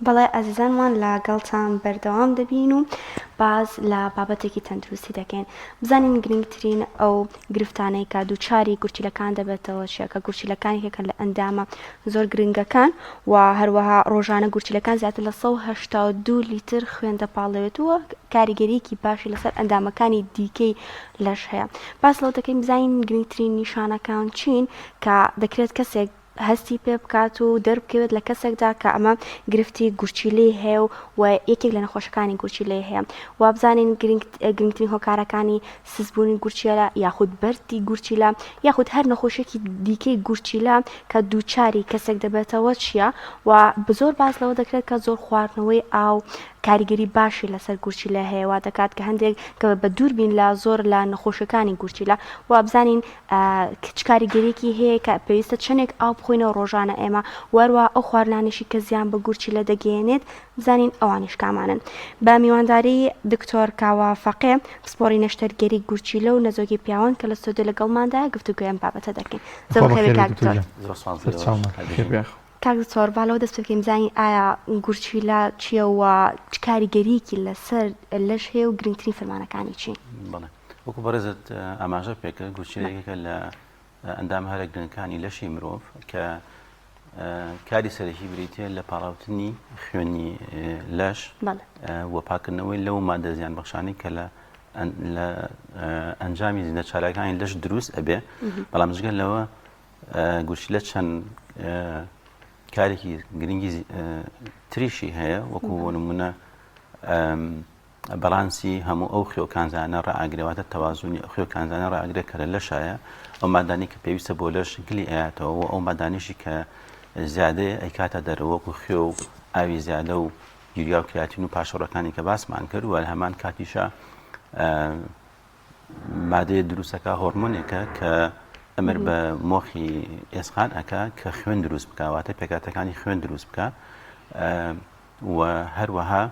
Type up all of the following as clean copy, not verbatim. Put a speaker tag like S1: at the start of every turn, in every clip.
S1: بەڵێ ئازیزانمان لەگەڵتان بەردەوام دەبین و باز لە بابەتێکی تەندروستی دەکەین. بزانین گرنگترین ئەو گرفتانەی کە دووچاری گورچیلەکان دەبێتەوە چیە کە گورچیلەکانێکێکە لە ئەندامە زۆر گرنگەکان و هەروەها ڕۆژانە گورچیلەکان زیاتر لە 182 لیتر خوێن دەپاڵەوێتەوە کاریگەریەکی باشی لەسەر ئەندامەکانی دیکەی لەش هەیە. باس لەوە دەکەین بزانین گرنگترین نیشانەکان چین کە دەکرێت کەسێک هەستی پێ بکات و دەربکەوێت لە کەسێکدا کە ئەمە گرفتی گورچیلەی هەیە و یەکێک لە نەخۆشەکانی گورچیلەی هەیە. و بزانین گرنگترین هۆکارەکانی سزبوونی گورچیلە یاخود بەردی گورچیلە یاخود هەر نەخۆشیێکی دیکەی گورچیلە کە دووچاری کەسێک دەبێتەوە چییە و بزۆر باس لەوە دەکرێت کە زۆر خواردنەوەی ئاو کاریگەری باشی لەسەر گورچیلە هەیە و دەکات کە هەندێک کە بە دووربین لە زۆر لە نەخۆشەکانی گورچیلە و بزانین چ کاریگەریەکی هەیە کە پێویستە چەندێک ئاو بخۆینەوە ڕۆژانە ئێمە وەروە ئەو خواردنانیشی کە زیان بە گورچیلە دەگەێنێت بزانین ئەوانیش کامانن. بە میوانداری دکتۆر کاوا فەقێ پسپۆڕی نەشتەرگەری گورچیلە و نەزۆکی پیاوەن کە لە ستۆدیۆ لەگەڵماندا گفتوگویان بابەتە دەکەین. کاک دکتۆر باڵەوە دەست بکەین بزانین ئایا گورچیلە چییە و چ کاریگەریەکی لەسەر لەش هەیە و گرنگترین فەرمانەکانی چین؟
S2: بەڵێ وەکو بەڕێزت ئاماژە پێکرد گورچیلەیەکە لە ئەندام هەرە گرنگەکانی لەشی مرۆڤ کە کاری سەرەکی بریتە لە پاڵاوتنی خوێنی لەش و پاکردنەوەی لەو مادە زیان بەخشانەی کە لە ئەنجامی زیندە چالاکانی لەش دروست ئەبێ. بەڵام جگەل لەوە گورچیلە چەند کارێکی گرنگی تریشی هەیە وەکو بۆ نمونە بەڵانسی هەموو ئەو خوێوکانزانە ڕائاگرێواتە تەوازونی خوێ کانزانە ڕائاگرێت کە لە لەشایە ئەو مادانی کە پێویستە بۆ لەش گلی ئاەتەوە و ئەو مادانیشی کە زیادەیە ئەیکاتە دەرەوە وەکو خوێ و ئاوی زیادە و یوریا و کراتین و پاشەڕەکانی کە باسمان کرد و هەمان کاتیشە مادەیە دروستەکە هۆرمۆنێکە کە ئەمر بە مۆخی ئێسقان ئەکا کە خوێن دروست بکواتە پێکاتەکانی خوێن دروست بکە و هەروەها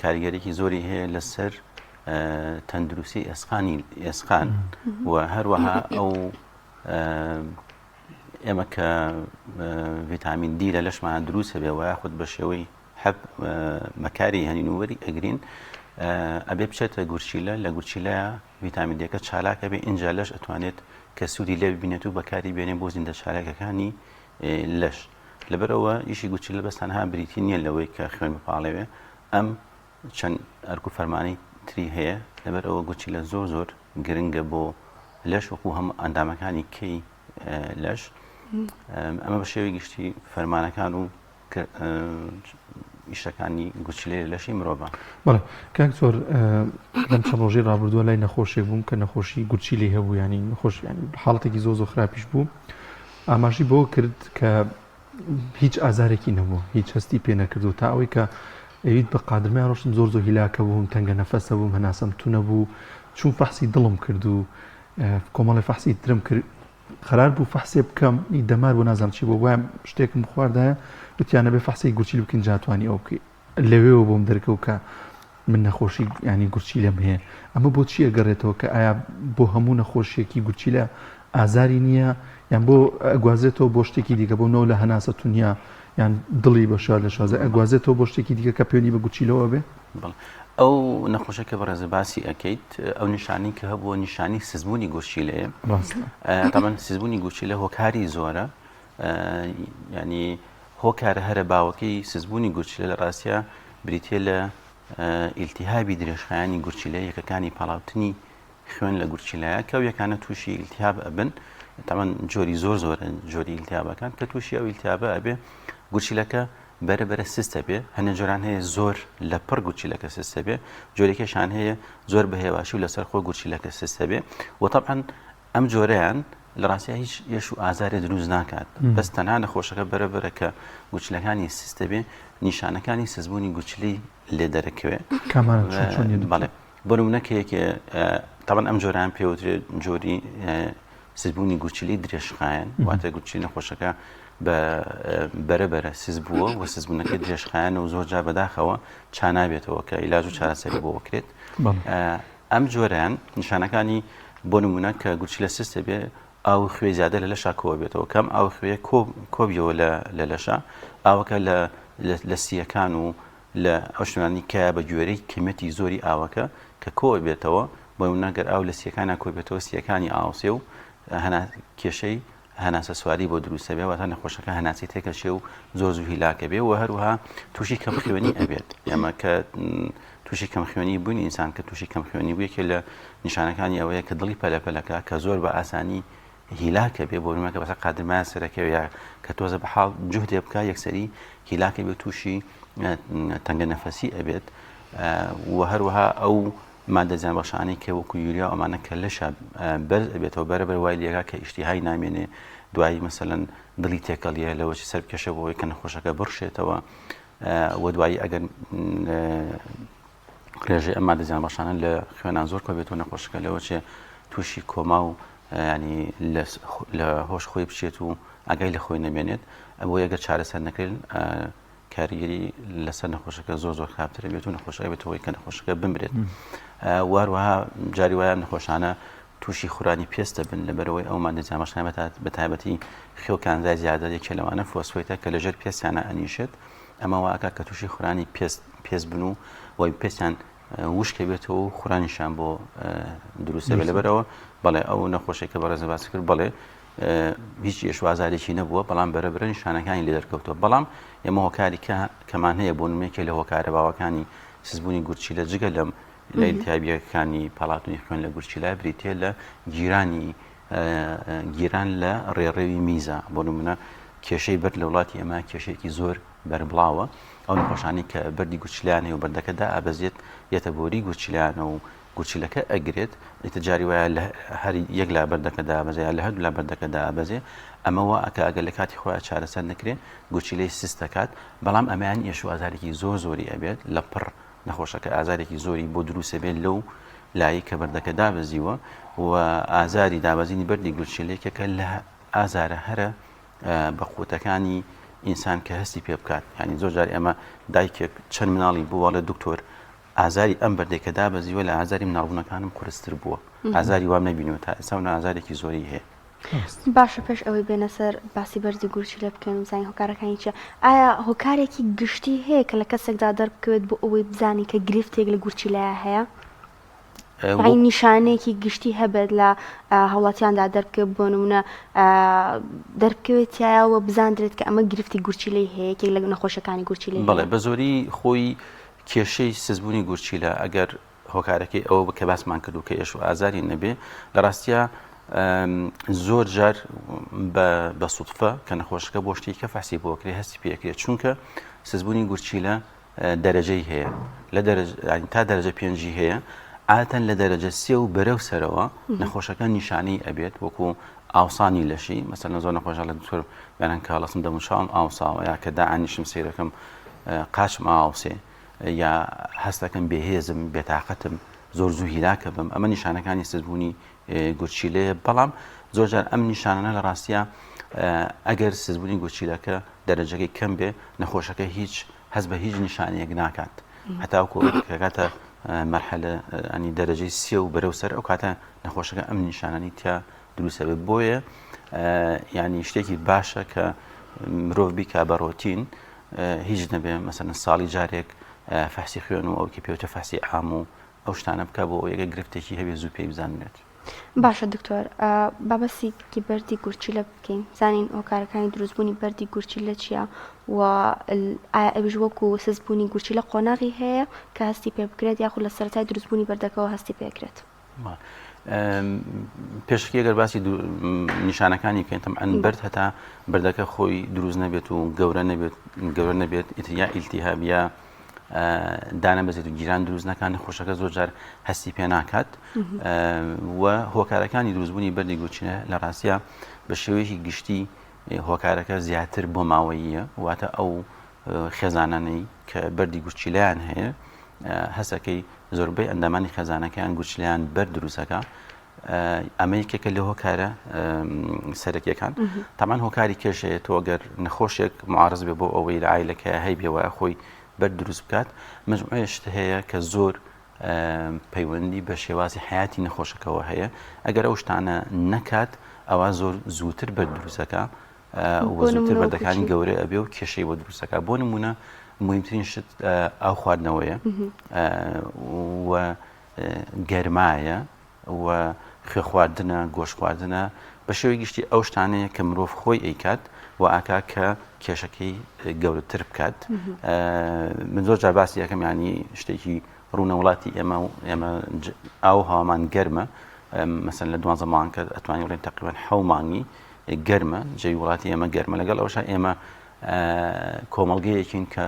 S2: کاریگەرێکی زۆری هەیە لەسەر تەندروستی ئێسقان و هەروەها ئەو ئێمە کە ڤیتامین دی لە لەشمان دروست هەبێ و یاخود بە شێوەی مەکاری هەنینووەری ئەگرین ئەبێ بچێتە گورچیلە لە گورچیلەیە ڤیتامین دیەکە چالاکە بێ ئینجا لەش ئەتوانێت کە سوودی لێ ببینێت و بەکاری بێنێ بۆ زیندە چالاکەکانی لەش. لەبەرەوە ئیشی گورچیلە بەستانها بریتی نییە لەوەی کە خوێن بپاڵێوێ ئەم چەند ئەرک و فەرمانی تری هەیە. لەبەرەوە گورچیلە زۆر زۆر گرنگە بۆ لەش وەکو هەموو ئەندامەکانی کەی لەش. ئەمە بە شێوەی گشتی فەرمانەکان و ئیشەکانی گورچیلەی لەشی مرۆڤە.
S3: بەڵێ کاک زۆر لەم چەند ڕۆژەی ڕابردووە لای نەخۆشیێک بووم کە نەخۆشی گورچیلەی هەبوو ینی نەخۆش حاڵەتێکی زۆر خراپیش بوو. ئاماژی بۆ کرد کە هیچ ئازارێکی نەبوو هیچ هەستی پێ نەکرد و تا ئەوەی کە ئەویت بە قادرمای ڕۆشتم زۆر هیلاکە بووم تەنگە نەفەسە بووم هەناسەم تو نەبوو چون فەحسی دڵم کرد و کۆمەڵی فەحسی ترم کرد قەرار بوو فەحسێ بکەم دەمار بۆ نازانم چی بۆ وایە شتێکم خواردایە وتیانە بێ فەحسی گورچیل بکەین جاتوانی ئەو بکەی لەوێەوە بۆم دەرکەوت کە من نەخۆشی ینی گورچیلەم هەیە. ئەمە بۆ چیە گەڕێتەوە کە ئایا بۆ هەموو نەخۆشیێکی گورچیلە ئازاری نییە یان بۆ ئەگوازێتەوە بۆ شتێکی دیکە بۆ نەوە لە هەناسە تونیا یان دڵی بە شار لە شازە ئەگوازێتەوە بۆ شتێکی دیکە کە پێوەنی بە گورچیلەوە بێ؟
S2: ئەو نەخۆشەکە بەڕێزە باسی ئەەکەیت ئەو نیشانی کە هەبووە نیشانی سزبوونی گورچیلەیە. تامان سزبوونی گورچیلە هۆکاری زۆرە ینی هۆکارە هەرە باوەکەی سزبوونی گورچیلە لە ڕاستیە بریتێ لە ئیلتیهابی درێژخایانی گورچیلە یەکەکانی پاڵاوتنی خوێن لە گورچیلەیە کە ئەو یەکانە تووشی ئیلتیهاب ئەبن تامان جۆری زۆر زۆرە جۆری ئیلتیهابەکان کە تووشی ئەو ئیلتیهابە ئەبێ گورچیلەکە بەرەبەرە سیستە بێ. هەنە جۆران هەیە زۆر لە پڕ گورچیلەکە سیستە بێ جۆرێکیشان هەیە زۆر بە هێواشی و لەسەر خۆ گورچیلەکە سیستە بێ و طبعاً ئەم جۆرەیان لە ڕاستیە هیچ یەش و ئازارێ دروست ناکات بەس تەنها نەخۆشەکە بەرەبەرە کە گورچیلەکانی سیستە بێ نیشانەکانی سزبوونی گورچیلی لێ دەرەکەوێ.
S3: بەڵێ
S2: بۆ نمونەکەیەکێ طبعاً ئەم جۆران پێوترێت جۆری سزبوونی گورچیلی درێژخایەن واتە گورچی نەخۆشەکە بەرەبەرە سز بووە و سزبوونەکە درێژخایەنە و زۆر جا بەداخەوە چانابێتەوە کە عیلاج و چارەسەری بۆ بکرێت. ئەم جۆرەیان نیشانەکانی بۆ نمونە کە گورچیلە سیستە بێ ئاو خوێ زیادە لە لەشا کۆ بێتەوە کەم ئاو خوێ کۆبیەوە لە لەشە ئاوەکە لە لە سیەکان و لە ئەو شتانی کە بە گوێرەی کمەتی زۆری ئاوەکە کە کۆ بێتەوە بۆ نەگەر ئاو لە سیەکانە کۆ بێتەوە سیەکانی ئاوسێ و کێشەی هەناسە سواری بۆ دروستە بێ واتە نەخۆشەکە هەناسی تێکەشێ و زۆر زوو هیلاکە بێ و هەروەها تووشی کەم خوێنی ئەبێت ئێمە کە تووشی کەم خوێنی بوونی ئینسان کە تووشی کەم خوێنی بوویەکە لە نیشانەکانی ئەوەیە کە دڵی پەلەپەلەکە کە زۆر بە ئاسانی هیلاکە بێ بۆ نمەکە بەسە قادرمایە سەرەکەوە یا کە تۆزە بە حاڵ جوهدێ بکە یەکسەری هیلاکە بێ تووشی تەنگە نەفەسی ئەبێت و هەروەها ئەو مادە زیانبەخشانەی کە وەکو یوریا ئەمانە کە لەش بەرز ئەبێتەوە بەرەبەر وای لێگا کە ئیشتیهای نامێنێ دوایی مەسەلەن دڵی تێکەڵیە لەوەی سەر بکەشە بۆەوەی کە نەخۆشەکە بڕشێتەوە و دوایی ئەگەر ڕێژەی ئەم مادە زیانبەخشانە لە خوێنان زۆر کۆ بێتەوە نەخۆشەکە لەوە چێ تووشی کۆما و ینی لە هۆش خۆی بچێت و ئەگەی لە خۆی نەبێنێت بۆ ئەگەر چارەسەر نەکرێن کاریگەری لەسەر نەخۆشەکە زۆر خراپترە بێت و نەخۆشەکە بێتەوەی کە نەخۆشەکە بمرێت واروەها جاری وایە نەخۆشانە تووشی خورانی پێستە بن لەبەرەوەی ئەو مادە زیانبەخشانە بە تایبەتی خێوکانزای زیادە یەکێ لەوانە فۆسفۆیتە کە لەژێر پێستیانە ئەنیشێت ئەمە واکە کە تووشی خورانی پێست بن و وای پێستیان وشکە بێتەوە و خورانیشان بۆ دروستە بێ لەبەرەوە بەڵێ ئەو نەخۆشی کە بەڕێزە باس کرد بەڵێ هیچ ئێشوازارێکی نەبووە بەڵام بەرەبرە نیشانەکانی لێ دەرکەوتووە بەڵام ئێمە هۆکاری کەمان هەیە بۆ نمێکێ لە هۆکارە باوەکانی سزبوونی گورچی لە جگە لەم لە ئیلتیابیەکانی پاڵاتونی خوێن لە گورچیلای بریتێ لە گیران لە ڕێڕێوی میزە بۆ نمونە کێشەی بەر لە وڵاتی ئێمە کێشەیەکی زۆر بەربڵاوە ئەو نەخۆشانی کە بەردی گورچیلانێ و بەردەکەدا ئابەزێت یەتە بۆری گورچیلانە و گورچیلەکە ئەگرێت ئیتجاری وایە لە هەر یەک لا بەردەکەدا ئابەزێ یا لە هەردوو لا بەردەکەدا ئابەزێ ئەمەوە ئەکە ئەگەر لە کاتی خۆیان چارەسەر نەکرێت گورچیلەی سست دەکات بەڵام ئەمەیان ئێشوازارێکی زۆری ئەبێت لە پڕ نەخۆشەکە ئازارێکی زۆری بۆ دروستە بێت لەو لایی کە بەردەکە دابەزیوە و ئازاری دابەزینی بەردی گورچیلەیەکە کە لە ئازارە هەرە بە قوتەکانی ئینسان کە هەستی پێ بکات ینی زۆر جار ئێمە دایکێک چەند مناڵی بووە لە دکتۆر ئازاری ئەم بەردێکە دابەزیوە لە ئازاری مناڵبوونەکانم قورستر بووە ئازاری وام نەبینەوە تا ئێستا ئازارێکی زۆری هەیە
S1: باشە پێش ئەوەی بێنە سەر باسی بەرزی گورچیلە بکەین وزانین هۆکارەکانی چە ئایا هۆکارێکی گشتی هەیە کە لە کەسێکدا دەربکەوێت بۆ ئەوەی بزانی کە گرفتێک لە گورچیلەیە هەیە نیشانەیەکی گشتی هەبێت لە هەوڵاتیاندا دەربکەوێت بۆ نمونە دەربکەوێتیایەوە بزاندرێت کە ئەمە گرفتی گورچیلەی هەیە یەکێک لە نەخۆشەکانی گورچیلەی
S2: بەڵێ بە زۆری خۆی کێشەی سزبوونی گورچیلە ئەگەر هۆکارەکەی ئەوە بکە باسمان کردو کە ئێش و ئازاری نەبێ لە ڕاستیە زۆر جار بە سوتفە کە نەخۆشەکە بۆ شتێکی کە فەحسی بۆکرێ هەستی پێکرێت چونکە سزبوونی گورچیلە دەرەجەی هەیە لە تا دەرەجە پێنجی هەیە ئاتەن لە دەرەجە سێ و بەرەو سەرەوە نەخۆشەکە نیشانەی ئەبێت وەکو ئاوسانی لەشی مەسەلەن زۆر نەخۆشە لە دکتۆر بەیان کاڵەسم دەموچاوم ئاوساوە یا کە داعانیشم سەیرەکەم قاچم ئاوسێ یا هەستەکەم بێهێزم بێتاقەتم زۆر زوو هیلاکە بم ئەمە نیشانەکانی سزبوونی گورچیلەیە بەڵام زۆر جار ئەم نیشانانە لە ڕاستیە ئەگەر سزبوونی گورچیلەکە دەرەجەکەی کەم بێ نەخۆشەکە هیچ هەست بە هیچ نیشانەیەک ناکات هەتاوکو کاتە مەرحلە ئەنی دەرەجەی سێ و بەرەو سەر ئەو کاتە نەخۆشەکە ئەم نیشانانی تیا دروستە بێت بۆیە ینی شتێکی باشە کە مرۆڤ بیکا بە ڕۆتین هیچ نەبێ مەسەلەن ساڵی جارێک فەحسی خوێن و ئەوکی پێوتە فەحسی ئام و ئەو شتانە بکە بۆ ئەوەیەکە گرفتێکی هەبێ زوو پێی بزانێت
S1: باشە دکتۆر بابەسێکی بەردی گورچیلە بکەین زانین هۆکارەکانی دروستبوونی بەردی گورچیلە چییە و ئایا ئەویش وەکو سزبوونی گورچیلە قۆناغی هەیە کە هەستی پێ بکرێت یاخود لە سەرەتای دروستبوونی بەردەکەەوە هەستی پێکرێت
S2: پێشکی ئەگەر باسی نیشانەکانی بکەین تەمەن بەرد هەتا بەردەکە خۆی دروست نەبێت و گەورە نەبێت یا ئیلتیهاب یا دانە بەزێت و گیران دروست نەکان نەخۆشەکە زۆر جار هەستی پێ ناکات و هۆکارەکانی دروستبوونی بەردی گورچیلە لە ڕاستیە بە شێوەیەکی گشتی هۆکارەکە زیاتر بۆ ماوەییە واتە ئەو خێزانانەی کە بەردی گورچیلەیان هەیە هەسەکەی زۆربەی ئەندامانی خێزانەکەیان گورچیلەیان بەرد دروستەکە ئەمە یەکێکە لە هۆکارە سەرەکیەکان تامان هۆکاری کێشەیە تۆ ئەگەر نەخۆشێک معارض بێ بۆ ئەوەی لە عایلەکە هەی بێوە خۆی بەرد دروست بکات مجموعەیە شت هەیە کە زۆر پەیوەندی بە شێوازی حیاتی نەخۆشەکەەوە هەیە ئەگەر ئەو شتانە نەکات ئەوە زۆر زووتر بەرد دروستەکە و زووتر بەردەکانی گەورە ئەبێ و کێشەی بۆ دروستەکە. بۆ نمونە مهمترین شت ئاو خواردنەوەیە و گەرمایە و خوێ خواردنە، گۆشت خواردنە بە شێوەی گشتی ئەو شتانەیە کە مرۆڤ خۆی ئەیکات و ئاکا کە کێشەکەی گەورەتر بکات. من زۆر جار باسی یەکەم ینی شتێکی ڕوونە وڵاتی ئێمە ئاو هاوامان گەرمە، مەسەن لە 12 مانگ کە ئەتوانین بڵێن تقریباً 7 مانگی گەرمە، جێی وڵاتی ئێمە گەرمە. لەگەڵ ئەوەش ئێمە کۆمەڵگەیەکین کە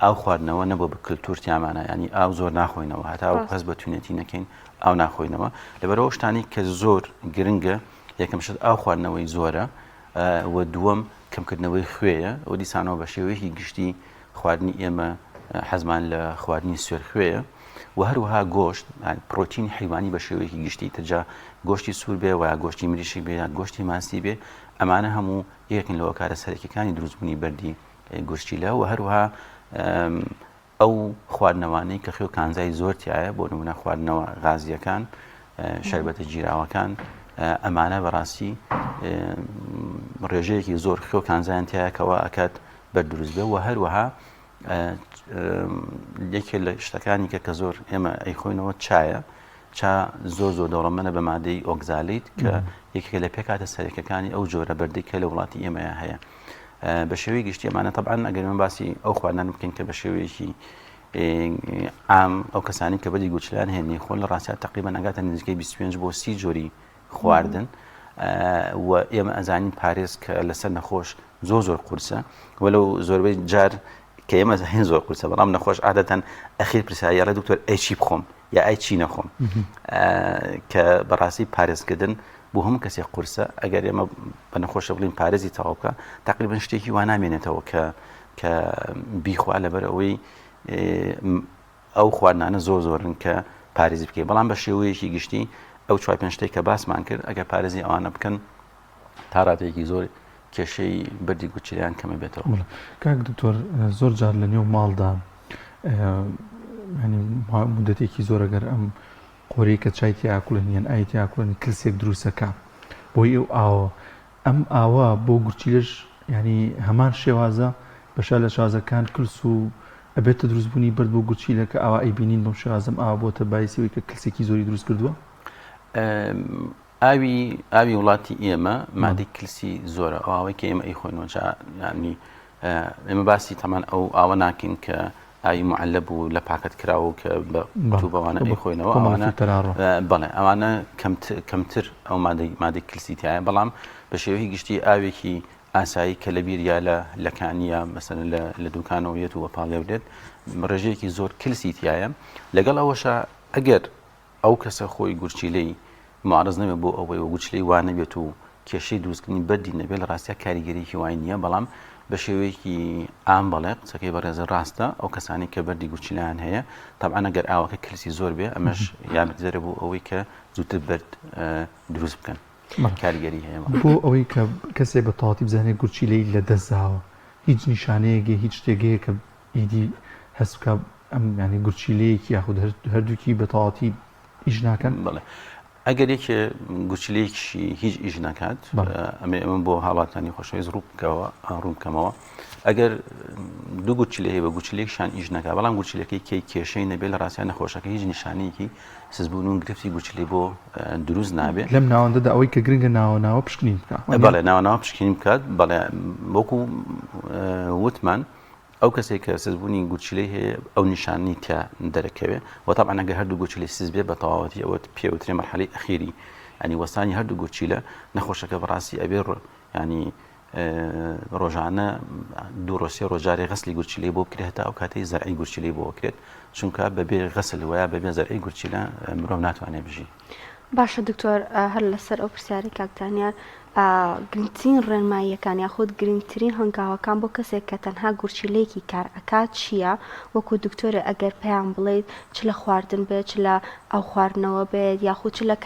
S2: ئاو خواردنەوە نەبوو بە کللتورتیامانە، ینی ئاو زۆر ناخۆینەوە، هەتا هەست بە توێنێتی نەکەین ئاو ناخۆینەوە. لەبەرەوە شتانی کە زۆر گرنگە، یەکەم شت ئاو خواردنەوەی زۆرە و دووەم کەمکردنەوەی خوێیە و دیسانەوە بە شێوەیەکی گشتی خواردنی ئێمە حەزمان لە خواردنی سوێر خوێیە و هەروەها گۆشت پرۆتین حیوانی بە شێوەیەکی گشتی ترجا گۆشتی سوور بێ و گۆشتی مریشی بێ یا گۆشتی ماسی بێ، ئەمانە هەموو یەکن لەوە کارە سەرەکیەکانی دروستبوونی بەردی گورچیلە و هەروەها ئەو خواردنەوانەی کە خوێ و کانزای زۆر تایە، بۆ نمونە خواردنەوە غازیەکان، شەربەتە جیراوەکان، ئەمانە بەڕاستی ڕێژەیەکی زۆر خوێ و کانزایان تایەکەوە ئەکات بەردروست بێ و هەروەها یەکێ لە شتەکانی کە زۆر ئێمە ئەیخۆینەوە چایە. چا زۆر دەوڵەمەندە بە مادەی ئۆگزالیت کە یەکێک لە پێکاتە سەرەکیەکانی ئەو جۆرە بەردەی کە لە وڵاتی ئێمەیە هەیە. بە شێوەی گشتی ئەمانە طبعاً ئەگەر من باسی ئەو خواردنان بکەین کە بە شێوەیەکی عام ئەو کەسانی کە بەدی گوچلان هێنی خۆن لە ڕاستیات تقریباً ئەگاتە نزیکەی 25 بۆ 30 جۆری خواردن و ئێمە ئەزانین پارێز کە لەسەر نەخۆش زۆر قورسە، وەلو زۆربەی جار کە ئێمە زەهێن زۆر قورسە، بەڵام نەخۆش عادەتەن ئەخیر پرسیارە دکتۆر ئەی چی بخۆم یا ئەی چی نەخۆم، کە بەڕاستی پارێزکردن بۆ هەموو کەسێک قورسە. ئەگەر ئێمە بە نەخۆشە بڵین پارێزی تەواو بکە تقریباً شتێکی وا نامێنێتەوە کە بیخوا لەبەر ئەوەی ئەو خواردنانە زۆرن کە پارێزی بکەیت. بەڵام بە شێوەیەکی گشتی ئەو 4-5 شتێک کە باسمان کرد ئەگەر پارێزی ئەوانە بکەن تا ڕاتێکی زۆر کێشەی بەردی گوچیلیان کەمە بێتەوە.
S3: کاک دکتۆر زۆر جار لە نێو ماڵدا مدەتێکی زۆر ئەگەر ئەم قۆرەی کە چای تیاکوڵن یان ئای تیاکوڵن کلسێک دروستەکە بۆی ئەو ئاوە، ئەم ئاوە بۆ گورچیلەش ینی هەمان شێوازە بەشە لە شازەکان کلس و ئەبێتە دروستبوونی بەرد بۆ گورچیلە کە ئاوا ئەی بینین بەم شێوازەم ئاوا بۆتە باعیسەوەی کە کلسێکی زۆری دروست کردووە؟
S2: ئاوی وڵاتی ئێمە مادەی کلسی زۆرە، ئەو ئاوەی کە ئێمە ئەیخۆینەوە ینی ئێمە باسی تەمان ئەو ئاوە ناکەین کە ئاوی معلب و لە پاکت کراوە کە بە تووبەوانە ئەیخۆینەوە، بەڵێ ئەوانە کەمتر ئەو مادەی کلسی تایە، بەڵام بە شێوەی گشتی ئاوێکی ئاسایی کە لە بیر یا لە کانیە مەسەن لە دوکانەوەیەت و وەپاڵێورێت ڕێژەیەکی زۆر کلسی تایە. لەگەڵ ئەوەشە ئەگەر ئەو کەسە خۆی گورچیلەی معرض نەبێت بۆ ئەوەی گورچیلەی وانە بێت و کێشەی دروستکردنی بەردی نەبێت، لە ڕاستیە کاریگەریی وای نییە، بەڵام بە شێوەیەکی ئام بەڵێ قسەکەی بەڕێزە ڕاستە. ئەو کەسانی کە بەردی گورچیلیان هەیە طبعاً ئەگەر ئاوەکە کلسی زۆر بێ ئەمەش یارمەتیدەرە بۆ ئەوەی کە زووتر بەرد دروست بکەن. کاریگەری هەیە
S3: بۆ ئەوەی کە کەسێک بە تەواوی بزانێت گورچیلەی لە دەستداوە هیچ نیشانەیەکی هیچ شتێکەیە کە ئیدی هەست بکە ئەم ینی گورچیلەیەکی یاخود هەردووکی بە تەواوی ئیش ناکەن؟
S2: بڵێ ئەگەر یەکێ گورچیلەیەکیشی هیچ ئیش ناکات، ئەمە بۆ هاڵاتانی خۆشەویست ڕوو بکەمەوە. ئەگەر دوو گورچیلە هەیە بە گورچیلەیەکیشان ئیش ناکات، بەڵام گورچیلەکەی کێشەی نەبێت، لە ڕاستیان نەخۆشەکە هیچ نیشانەیەکی سزبوون و گرفتی گورچیلەی بۆ دروست نابێت.
S3: لەم ناوەندەدا ئەوەی کە گرنگە ناوە پشکنین بکات،
S2: بەڵێ ناوە پشکنین بکات، بەڵێ وەکو وتمان ئەو کەسێک کە سزبوونی گورچیلەی هەیە ئەو نیشانی تیا دەرەکەوێت و طبعاً ئەگەر هەردوو گورچیلەی سز بێت بە تەواوەتی ئەوە پێوترێ مەرحەلەی ئەخیری ینی وەستانی هەردوو گورچیلە نەخۆشەکە بەڕاستی ئەبێ ینی ڕۆژانە دوو ڕۆسێ ڕۆژارێ غەسلی گورچیلەی بۆ بکرێت هەتا ئەو کاتەی زەرعی گورچیلەی بۆ بکرێت، چونکە بەبێ غەسل وایە بەبێ زەرعی گورچیلە مرۆڤ ناتوانێت بژی.
S1: باشە دکتۆر، هەر لەسەر ئەو پرسیاری کاکتانیان گرنگترین ڕێنماییەکان یاخود گرنگترین هەنگاوەکان بۆ کەسێک کە تەنها گورچیلەیەکی کار ئەکات چییە؟ وەکو دکتۆرە ئەگەر پێیان بڵێیت چ لە خواردن بێت، چ لە ئەو خواردنەوە بێت، یاخود چ لە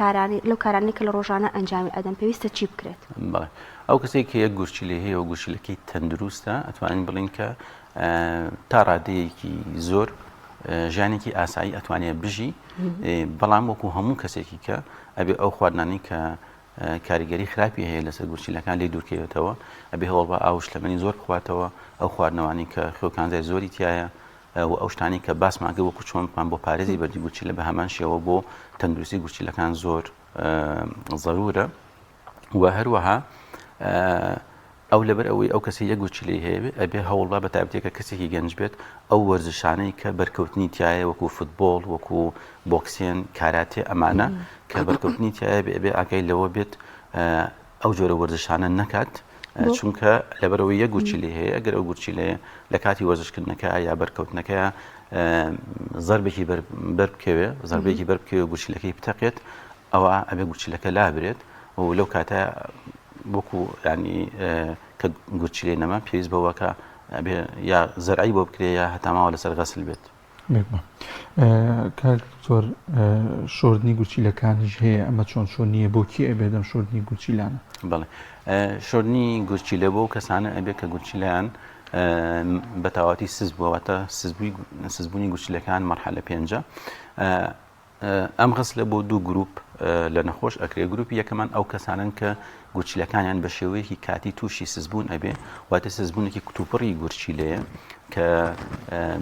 S1: لەو کارانی کە لە ڕۆژانە ئەنجامی ئەدەن پێویستە چی بکرێت؟
S2: بەڵێ ئەو کەسێک کە یەک گورچیلە هەیە و گورچیلەکەی تەندروستە ئەتوانین بڵین کە تا ڕادەیەکی زۆر ژیانێکی ئاسایی ئەتوانێت بژی، بەڵام وەکو هەموو کەسێکی کە ئەبێ ئەو خواردنانی کە کاریگەری خراپی هەیە لەسەر گورچیلەکان لێ دوورکەوێتەوە ئەبێ هەوڵبە ئاوش لەمەنی زۆر بخواتەوە ئەو خواردنەوانی کە خێوکانزای زۆری تایە و ئەو شتانی کە باسماگە وەکو چۆنمان بۆ پارێزی بەردی گورچیلە بە هەمان شێوە بۆ تەندروستی گورچیلەکان زۆر ضرورە و هەروەها ئەو لەبەر ئەوەی ئەو کەسی یەک گورچیلەی هەیە ئەبێ هەوڵبا بە تایبەتێکە کەسێکی گەنج بێت ئەو وەرزشانەی کە بەرکەوتنی تایە وەکو فوتبۆڵ وەکو بۆکسێن کاراتێ ئەمانە کە بەرکەوتنی تایە ئەبێ ئاگای لەوە بێت ئەو جۆرە وەرزشانە نەکات چونکە لەبەرەوەی یەک گورچیلەی هەیە ئەگەر ئەو گورچیلەیە لە کاتی وەرزشکردنەکە یا بەرکەوتنەکە زەربێکی بەربکەوێ زەربێکی بەربکەوێ گورچیلەکەی بتەقێت ئەوە ئەبێ گورچیلەکە لابرێت و لەو کاتە وەکو ینی کە گورچیلەی نەما پێویست بەوە کە ئەبێ یا زەرعی بۆ بکرێ یا هەتاماوە لەسەر غەسل بێت.
S3: کاک زۆر شۆردنی گورچیلەکانیش هەیە ئەمە چۆن نییە بۆ کی ئەبێدەم شۆردنی گورچیلانە؟
S2: بەڵێ شۆردنی گورچیلە بۆ کەسانە ئەبێ کە گورچیلیان بە تاواتی سز بووەوەتە سزبوونی گورچیلەکان مەرحەلە پێنجە ئەم غەسلە بۆ دوو گروپ لە نەخۆش ئەکرێ گروپی یەکەمان ئەو کەسانن کە گورچیلەکانیان بە شێوەیەکی کاتی تووشی سزبوون ئەبێ واتە سزبوونێکی کتوپڕی گورچیلەیە کە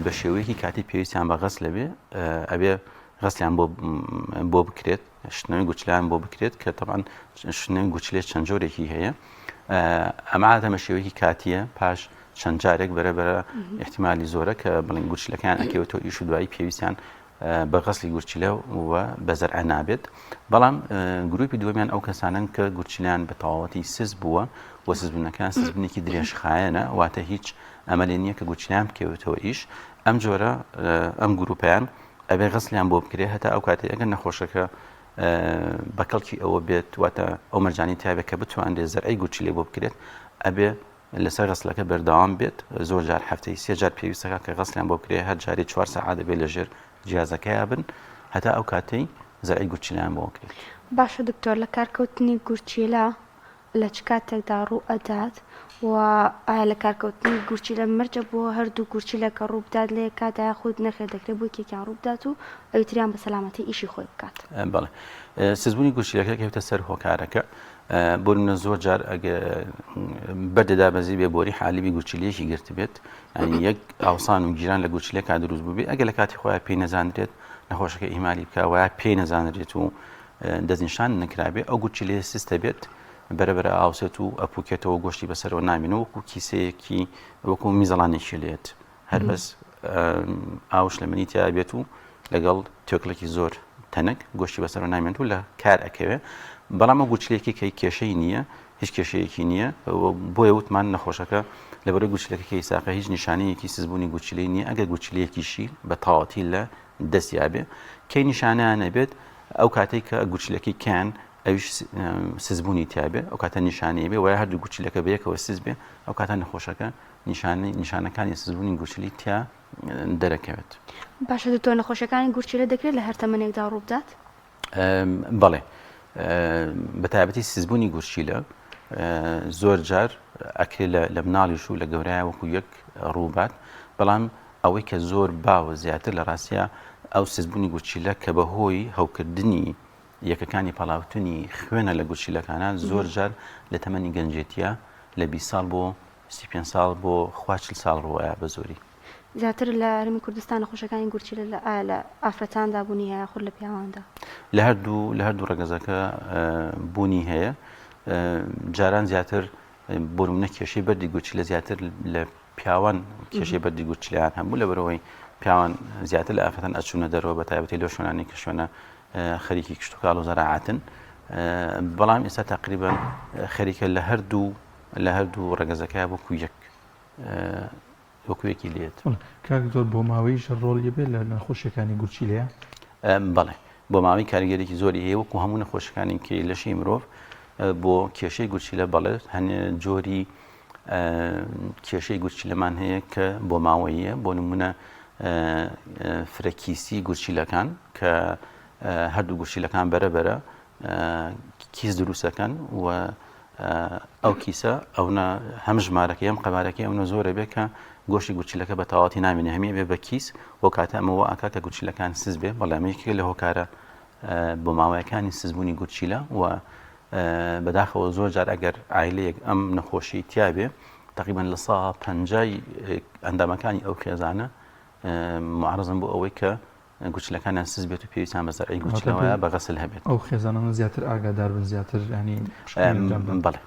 S2: بە شێوەیەکی کاتی پێویستیان بە غەسلە بێ ئەبێ غەسلیان بۆ بکرێت شتنەوەی گورچیلیان بۆ بکرێت کە تەبعاً شتنەوەی گورچیلێ چەند جۆرێکی هەیە ئەمە عادەتەن بە شێوەیەکی کاتیە پاش چەند جارێک بەرەبەرە احتیمالی زۆرە کە بڵین گورچیلەکان ئەکەوێتەوە ئیش و دوایی پێویستیان بە غەسلی گورچیلە و بە زەرعە نابێت بەڵام گروپی دووەمیان ئەو کەسانن کە گورچیلیان بە تەواوەتی سز بووە و سزبوونەکان سزبوونێکی درێژخایەنە واتە هیچ ئەمەلێ نییە کە گورچیلیان بکەوێتەوە ئیش ئەم جۆرە ئەم گروپیان ئەبێ غەسلیان بۆ بکرێت هەتا ئەو کاتێ ئەگەر نەخۆشەکە بەکەڵکی ئەوە بێت واتە ئەو مەرجانی تایبێت کە بتوانێت زەرعی گورچیلێ بۆ بکرێت ئەبێ لەسەر غەسلەکە بەردەوام بێت زۆر جار هەفتەی سێ جار پێویستەکە کە غەسلیان بۆ بکرێت هەر جارێ 4 سەعات دەبێت لەژێر جیازەکەی بن هەتا ئەو کاتەی زەرعی گورچیلیان بۆ بکرێت.
S1: باشە دکتۆر لە کارکەوتنی گورچیلە لە چ کاتێکدا ڕوو ئەدات و ئایا لە کارکەوتنی گورچیلە مەرجە بۆ هەردوو گورچیلە کە ڕوو بدات لە کاتدا خۆت نەخێت دەکرێت بۆ یەکێکیان ڕوو بدات و ئەوتریان بە سەلامەتی ئیشی خۆی بکات.
S2: بەڵێ سزبوونی گورچیلەکە کەوتە سەر هۆکارەکە بۆ نمونە زۆر جار ئەگە بەردەدابەزی بێ بۆری حالیبی گورچیلەیەکی گرت بێت ینی یەک ئاوسان و گیران لە گورچیلەکە دروست بوو بێ ئەگە لە کاتی خۆیان پێی نەزانرێت نەخۆشەکە ئیمالی بکە وایە پێی نەزانرێت و دەستنیشان نەکرابێ ئەو گورچیلەیە سستە بێت بەرەبەرە ئاوسێت و ئەپوکێتەوە گۆشتی بەسەرەوە نامێنەوە وەکو کیسەیەکی وەکو میزەڵانێکی لێت هەر بەس ئاوش لە منی تیا بێت و لەگەڵ تۆکلێکی زۆر تەنک گۆشتی بەسەرەوە نامێنێت و لە کار ئەکەوێ بەڵام ئەو گورچیلێکی کە کێشەی نییە هیچ کێشەیەکی نییە بۆیە وتمان نەخۆشەکە لەبەرەوەی گورچیلەکەی ساقە هیچ نیشانەیەکی سزبوونی گورچیلەی نییە ئەگەر گورچیلەیەکیشی بە تەواوەتی لە دەستیابێ کەی نیشانەیانە بێت ئەو کاتێک کە گورچیلەکەی کان ئەویش سزبوونی تیابێ ئەو کاتە نیشانەیە بێ وایە هەردوو گورچیلەکە بە یەکەوە سز بێ ئەو کاتە نەخۆشەکە نیشانەکانی سزبوونی گورچیلی تیا دەرەکەوێت.
S1: باشە دکتۆر نەخۆشیەکانی گورچیلە دەکرێت لە هەر تەمەنێکدا ڕوو بدات؟
S2: بەڵێ بە تایبەتی سزبوونی گورچیلە زۆر جار ئەکرێت لە مناڵیش و لە گەورەیە وەکو یەک ڕووبات بەڵام ئەوەی کە زۆر باوە زیاتر لە ڕاستیە ئەو سزبوونی گورچیلە کە بەهۆی هەوکردنی یەکەکانی پەڵاوتنی خوێنە لە گورچیلەکانان زۆر جار لە تەمەنی گەنجێتیە لە 20 ساڵ بۆ 35 ساڵ بۆ 40 ساڵ ڕۆیە بە زۆری.
S1: زیاتر لە هەرمی کوردستان نەخۆشەکانی گورچیلە لە ئافرەتاندا بوونی هەیە خۆر لە پیاواندا؟
S2: لە هەردوو ڕێگەزەکە بوونی هەیە جاران زیاتر بۆ نمونە کێشەی بەردی گورچیلە زیاتر لە پیاوان کێشەی بەردی گورچیلیان هەبوو لەبەرەوەی پیاوان زیاتر لە ئافرەتان ئەچوونە دەرەوە بە تایبەتی لەو شوێنانی کە شوێنە خەریکی کشتتوکاڵ و زەراعاتن بەڵام ئێستا تقریبان خەریکە لە هەردوو ڕێگەزەکە وەکو یەکی لێت.
S3: کاک زۆر بۆ ماوەیش ڕۆڵی بێت لە نەخۆشیەکانی گورچیلەیە؟
S2: بەڵێ بۆ ماوەی کاریگەرێکی زۆری هەیە وەکو هەموو نەخۆشەکانی کە لەشی مرۆڤ بۆ کێشەی گورچیلە بەڵێ هەنێ جۆری کێشەی گورچیلەمان هەیە کە بۆ ماوەیە بۆ نمونە فرەکیسی گورچیلەکان کە هەردوو گورچیلەکان بەرەبەرە کیس دروستەکەن و ئەو کیسە ئەوە هەم ژمارەکەی ئەم قەبارەکەی ئەوە زۆرە بێت کە گۆشتی گورچیلەکە بە تەواوەتی نامێنێ هەمیە بێ بە کیس بۆ کاتە ئەمەوە ئاکا کە گورچیلەکان سز بێ بەڵامەیەکی لە هۆکارە بۆ ماوەیەکانی سزبوونی گورچیلە و بەداخەوە زۆر جار ئەگەر عیلەیەک ئەم نەخۆشی تیابێ تقریبا لە 150 ئەندامەکانی ئەو خێزانە معرضن بۆ ئەوەی کە گوچلەکانیان سز بێت و پێویستیان بە زەرعی گوچلەوەیە بە غەسل هەبێت.
S3: ئەو خێزانانە زیاتر ئاگادار بن زیاتر ینی
S2: بەڵێ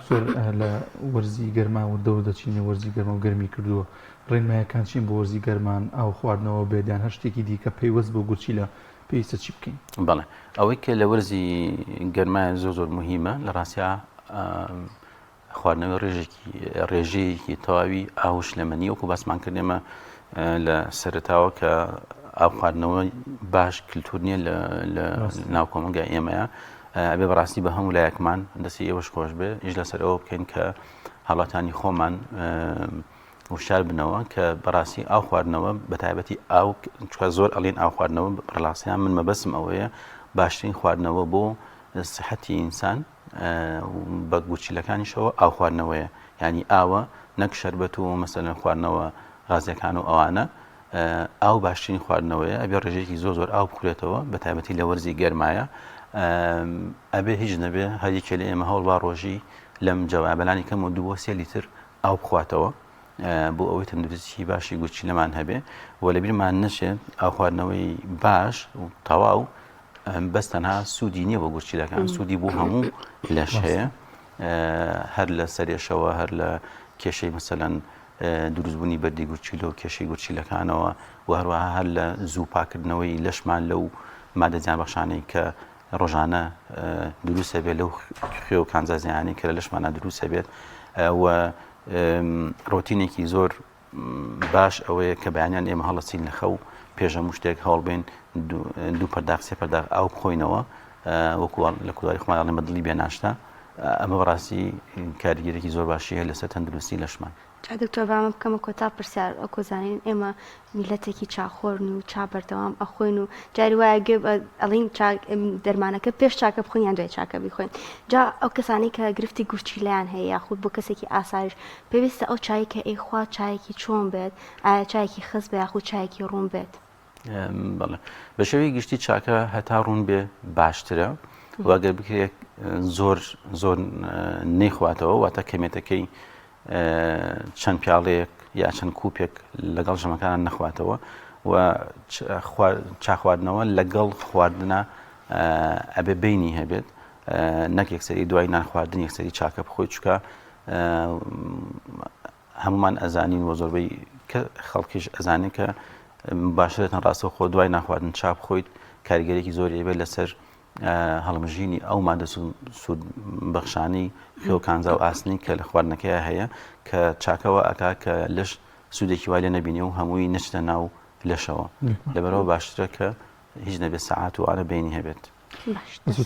S3: زۆر لە وەرزی گەرما و دەور دەچینە وەرزی گەرمە و گەرمی کردووە ڕێنمایەکان چین بۆ وەرزی گەرمان ئاو خواردنەوە بێدیان هەر شتێکی دیکە پێیوەست بۆ گوچیلە پێویستە چی بکەین؟
S2: بەڵێ ئەوەی کە لە وەرزی گەرمایە زۆر مهمە لە ڕاستیا خواردنەوەی ڕێژەیەکی تەواوی ئاوش لەمەنی وەکو باسمان کردێمە لە سەرتاوە کە ئاو خواردنەوە باش کللتور نییە لە ناو کۆمەلگای ئێمەیە ئەبێ بەڕاستی بە هەموو لایەکمان دەستی ئێوەش خۆش بێ ئیش لەسەر ئەوە بکەین کە هەڵاتانی خۆمان وشار بنەوە کە بەڕاستی ئاو خواردنەوە بە تایبەتی ئاو چکە زۆر ئەڵێن ئاو خواردنەوە ڕڵاستیان من مەبەسم ئەوەیە باشترین خواردنەوە بۆ سحەتی ئینسان بە گوچیلەکانیشەوە ئاو خواردنەوەیە ینی ئاوە نەک شەربەت و مەسەلەن خواردنەوە غازیەکان و ئەوانە ئاو باشترین خواردنەوەیە ئەبێ ڕێژەیەکی زۆر ئاو بخورێتەوە بە تایبەتی لە وەرزی گەرمایە ئەبێ هیچ نەبێ هەریکێ لە ئێمە هەوڵ با ڕۆژی لەم جەوابەلانی کەم و 2 سێ لیتر ئاو بخواتەوە بۆ ئەوەی تەندروستی باشی گوچی لەمان هەبێ و لەبیرمان نەچێت ئاو خواردنەوەی باش و تەواو بەس تەنها سوودی نییە بۆ گوچیلەکان سوودی بۆ هەموو لەش هەیە هەر لە سەرێشەوە هەر لە کێشەی مەسەلەن دروستبوونی بەردی گوچیل و کێشەی گوچیلەکانەوە و هەروەها هەر لە زوو پاکردنەوەی لەشمان لەو مادە زیانبەخشانەی کە ڕۆژانە دروستە بێت لەو خوێ و کانزازیانی کە لە لەشمانە دروستە بێت و ڕۆتینێکی زۆر باش ئەوەیە کە بەیانیان ئێمە هەڵەچین لە خەو پێش هەموو شتێک هەڵبێن 2 پەرداخ 3 پەرداخ ئاو بخۆینەوە وەکو لە کوردی خۆمانڵێ بەدڵی بێناشتا ئەمە بەڕاستی کاریگەرێکی زۆر باشی هەیە لەسەر تەندروستی لەشمان.
S1: دکتۆر بامە بکەمە کۆتا پرسیار ئەوکۆزانین ئێمە میلەتێکی چاخۆرن و چا بەردەوام ئەخۆین و جاری وایە ئەڵین دەرمانەکە پێش چاکە بخۆین یان دوای چاکە بیخۆین جا ئەو کەسانی کە گرفتی گورچیلەیان هەیە یاخود بۆ کەسێکی ئاسایش پێویستە ئەو چای کە ئەیخوا چایەکی چۆن بێت ئایا چایەکی خست بێ یاخود چایەکی ڕوون بێت؟
S2: بەڵێ بە شێوەی گشتی چاکە هەتا ڕوون بێ باشترە واگەر بکرێت زۆر نەیخواتەوە واتە کەمێتەکەی چەند پیاڵەیەک یا چەند کوپێک لەگەڵ ژەمەکانان نەخواتەوە و چاخواردنەوە لەگەڵ خواردنە ئەبێ بینی هەبێت نەک یەکسەری دوای نان خواردن یەکسەری چاکە بخۆی چکە هەمومان ئەزانین و زۆربەی خەڵکیش ئەزانێت کە باشترێتەن ڕاستەوە خۆ دوای ناخواردن چاک بخۆیت کاریگەرێکی زۆری بێت لەسەر هەڵمژینی ئەو مادە سوود بەخشانی خێو کانزا و ئاسنی کە لە خواردنەکەی هەیە کە چاکەوە ئەکا کە لەش سوودێکی وای لێ نەبینێ و هەمووی نەچتە ناو لەشەوە لەبەرەوە باشترە کە هیچ نەبێت سەعات و ئانە بینی هەبێت.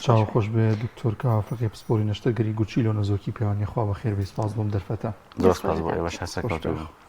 S3: چاو خۆش بێ دکتۆر کافرەکەی پسپۆری نەشتەرگەری گوچیل و نەزۆکی پێوانی خوا بە خێر بێ سپاس بۆم دەرفەتە.
S2: زۆر سپاس بۆ ئێوەش هەسە کەوتەوە.